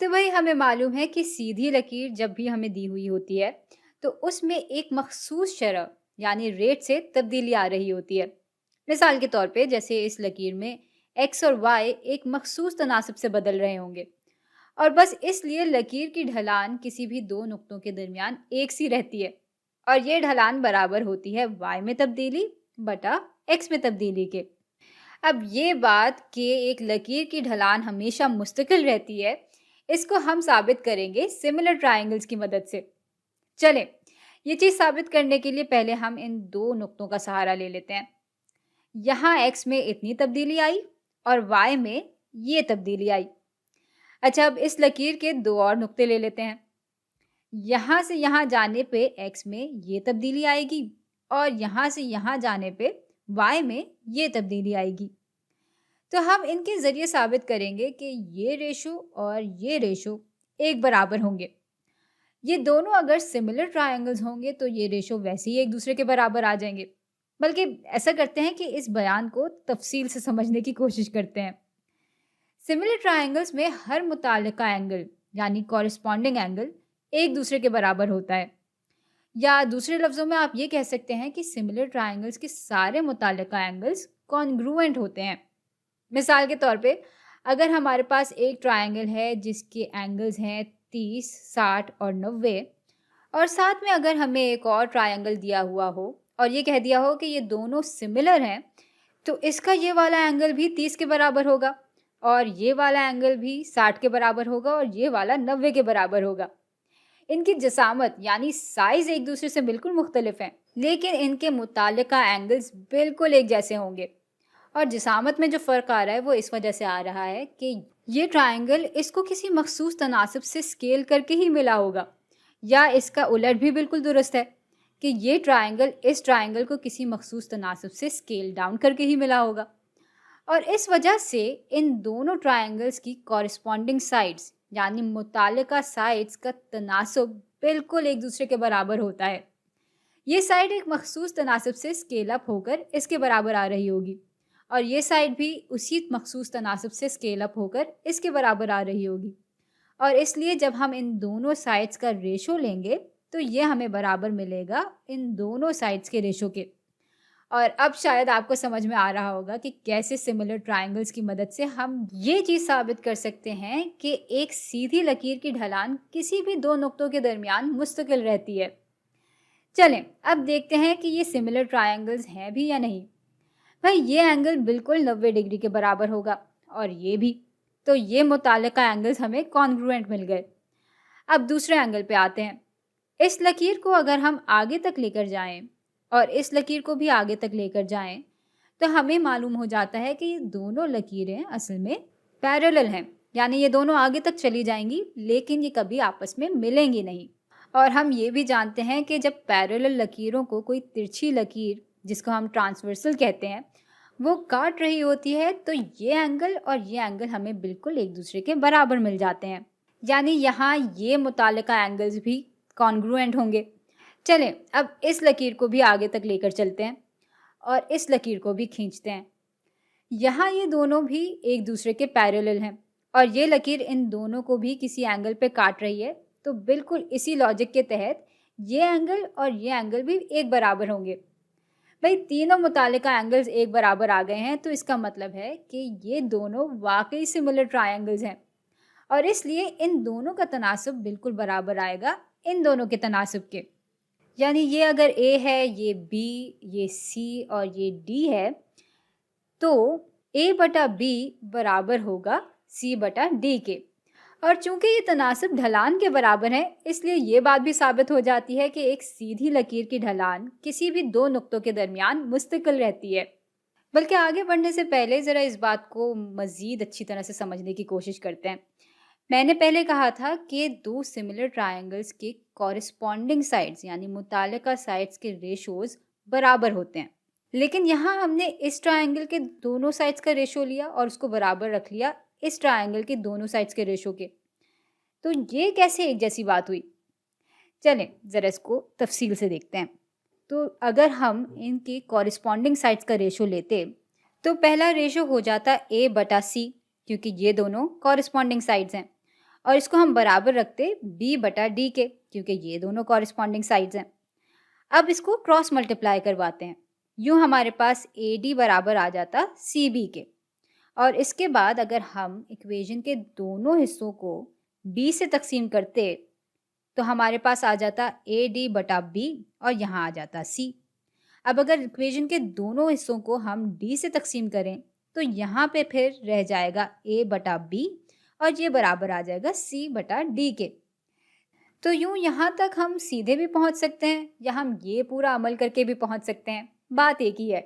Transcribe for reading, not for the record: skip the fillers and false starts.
तो वही हमें मालूम है कि सीधी लकीर जब भी हमें दी हुई होती है, तो उसमें एक मखसूस शरह यानी रेट से तब्दीली आ रही होती है। मिसाल के तौर पे जैसे इस लकीर में एक्स और वाई एक मखसूस तनासब से बदल रहे होंगे और बस इसलिए लकीर की ढलान किसी भी दो नुक्तों के दरमियान एक सी रहती है और ये ढलान बराबर होती है वाई में तब्दीली बटा एक्स में तब्दीली के। अब ये बात कि एक लकीर की ढलान हमेशा मुस्तकिल रहती है, इसको हम साबित करेंगे सिमिलर ट्रायंगल्स की मदद से। चलें, ये चीज़ साबित करने के लिए पहले हम इन दो नुक्तों का सहारा ले लेते हैं। यहाँ x में इतनी तब्दीली आई और y में ये तब्दीली आई। अच्छा, अब इस लकीर के दो और नुक्ते ले लेते हैं। यहाँ से यहाँ जाने पे x में ये तब्दीली आएगी और यहाँ से यहाँ जाने पे y में ये तब्दीली आएगी। तो हम इनके ज़रिए साबित करेंगे कि ये रेशो और ये रेशो एक बराबर होंगे। ये दोनों अगर सिमिलर ट्रायंगल्स होंगे तो ये रेशो वैसे ही एक दूसरे के बराबर आ जाएंगे। बल्कि ऐसा करते हैं कि इस बयान को तफसील से समझने की कोशिश करते हैं। सिमिलर ट्रायंगल्स में हर मुतालिका एंगल यानी कॉरिस्पॉन्डिंग एंगल एक दूसरे के बराबर होता है, या दूसरे लफ्ज़ों में आप ये कह सकते हैं कि सिमिलर ट्रायंगल्स के सारे मुतालिका एंगल्स कॉन्ग्रुएंट होते हैं। मिसाल के तौर पे अगर हमारे पास एक ट्रायंगल है जिसके एंगल्स हैं 30, 60 और 90 और साथ में अगर हमें एक और ट्रायंगल दिया हुआ हो और ये कह दिया हो कि ये दोनों सिमिलर हैं, तो इसका ये वाला एंगल भी 30 के बराबर होगा और ये वाला एंगल भी 60 के बराबर होगा और ये वाला 90 के बराबर होगा। इनकी जसामत यानी साइज एक दूसरे से बिल्कुल मुख्तलिफ हैं, लेकिन इनके मुतालिका एंगल्स बिल्कुल एक जैसे होंगे। और जिसामत में जो फ़र्क आ रहा है वो इस वजह से आ रहा है कि ये ट्रायंगल इसको किसी मखसूस तनासब से स्केल करके ही मिला होगा, या इसका उलट भी बिल्कुल दुरुस्त है कि ये ट्रायंगल इस ट्रायंगल को किसी मखसूस तनासब से स्केल डाउन करके ही मिला होगा। और इस वजह से इन दोनों ट्रायंगल्स की कॉरिस्पॉन्डिंग साइड्स यानी मुतालिका साइड्स का तनासब बिल्कुल एक दूसरे के बराबर होता है। ये साइड एक मखसूस तनासब से स्केल अप होकर इसके बराबर आ रही होगी और ये साइड भी उसी मखसूस तनासब से स्केल अप होकर इसके बराबर आ रही होगी। और इसलिए जब हम इन दोनों साइड्स का रेशो लेंगे तो ये हमें बराबर मिलेगा इन दोनों साइड्स के रेशो के। और अब शायद आपको समझ में आ रहा होगा कि कैसे सिमिलर ट्रायंगल्स की मदद से हम ये चीज़ साबित कर सकते हैं कि एक सीधी लकीर की ढलान किसी भी दो नुक्तों के दरमियान मुस्तकिल रहती है। चलें, अब देखते हैं कि ये सिमिलर ट्रायंगल्स हैं भी या नहीं। भाई, ये एंगल बिल्कुल 90 डिग्री के बराबर होगा और ये भी, तो ये मुतालिका एंगल्स हमें कॉन्ग्रुएंट मिल गए। अब दूसरे एंगल पे आते हैं। इस लकीर को अगर हम आगे तक लेकर जाएं और इस लकीर को भी आगे तक लेकर जाएं, तो हमें मालूम हो जाता है कि ये दोनों लकीरें असल में पैरेलल हैं, यानी ये दोनों आगे तक चली जाएंगी लेकिन ये कभी आपस में मिलेंगी नहीं। और हम ये भी जानते हैं कि जब पैरेलल लकीरों को कोई तिरछी लकीर, जिसको हम ट्रांसवर्सल कहते हैं, वो काट रही होती है, तो ये एंगल और ये एंगल हमें बिल्कुल एक दूसरे के बराबर मिल जाते हैं, यानी यहाँ ये मुतालिका एंगल्स भी कॉन्ग्रुएंट होंगे। चलें, अब इस लकीर को भी आगे तक लेकर चलते हैं और इस लकीर को भी खींचते हैं। यहाँ ये दोनों भी एक दूसरे के पैरेलल हैं और ये लकीर इन दोनों को भी किसी एंगल पे काट रही है, तो बिल्कुल इसी लॉजिक के तहत ये एंगल और ये एंगल भी एक बराबर होंगे। भाई, तीनों मुतालिका एंगल्स एक बराबर आ गए हैं, तो इसका मतलब है कि ये दोनों वाकई सिमिलर ट्रायंगल्स हैं और इसलिए इन दोनों का तनासब बिल्कुल बराबर आएगा इन दोनों के तनासब के। यानी ये अगर A है, ये B, ये C और ये D है, तो A बटा B बराबर होगा C बटा D के। और चूंकि ये तनासब ढलान के बराबर है, इसलिए ये बात भी साबित हो जाती है कि एक सीधी लकीर की ढलान किसी भी दो नुक्तों के दरमियान मुस्तकिल रहती है। बल्कि आगे बढ़ने से पहले ज़रा इस बात को मज़ीद अच्छी तरह से समझने की कोशिश करते हैं। मैंने पहले कहा था कि दो सिमिलर ट्रायंगल्स के कॉरिस्पॉन्डिंग साइड्स यानी मुतालिका साइड्स के रेशोज़ बराबर होते हैं, लेकिन यहाँ हमने इस ट्रायंगल के दोनों साइड्स का रेशो लिया और उसको बराबर रख लिया इस ट्रायंगल के दोनों साइड्स के रेशो के। तो ये कैसे एक जैसी बात हुई? चलें, ज़रा इसको तफसील से देखते हैं। तो अगर हम इनके कॉरिस्पॉन्डिंग साइड्स का रेशो लेते तो पहला रेशो हो जाता A बटा C, क्योंकि ये दोनों कॉरिस्पॉन्डिंग साइड्स हैं, और इसको हम बराबर रखते b बटा d के, क्योंकि ये दोनों कॉरिस्पॉन्डिंग साइड्स हैं। अब इसको क्रॉस मल्टीप्लाई करवाते हैं। यूँ हमारे पास AD बराबर आ जाता CB के। और इसके बाद अगर हम इक्वेशन के दोनों हिस्सों को b से तकसीम करते तो हमारे पास आ जाता AD बटा B और यहाँ आ जाता C। अब अगर इक्वेशन के दोनों हिस्सों को हम D से तकसीम करें तो यहाँ पे फिर रह जाएगा A बटा B और ये बराबर आ जाएगा C बटा D के। तो यूँ यहाँ तक हम सीधे भी पहुँच सकते हैं या हम ये पूरा अमल करके भी पहुँच सकते हैं, बात एक ही है।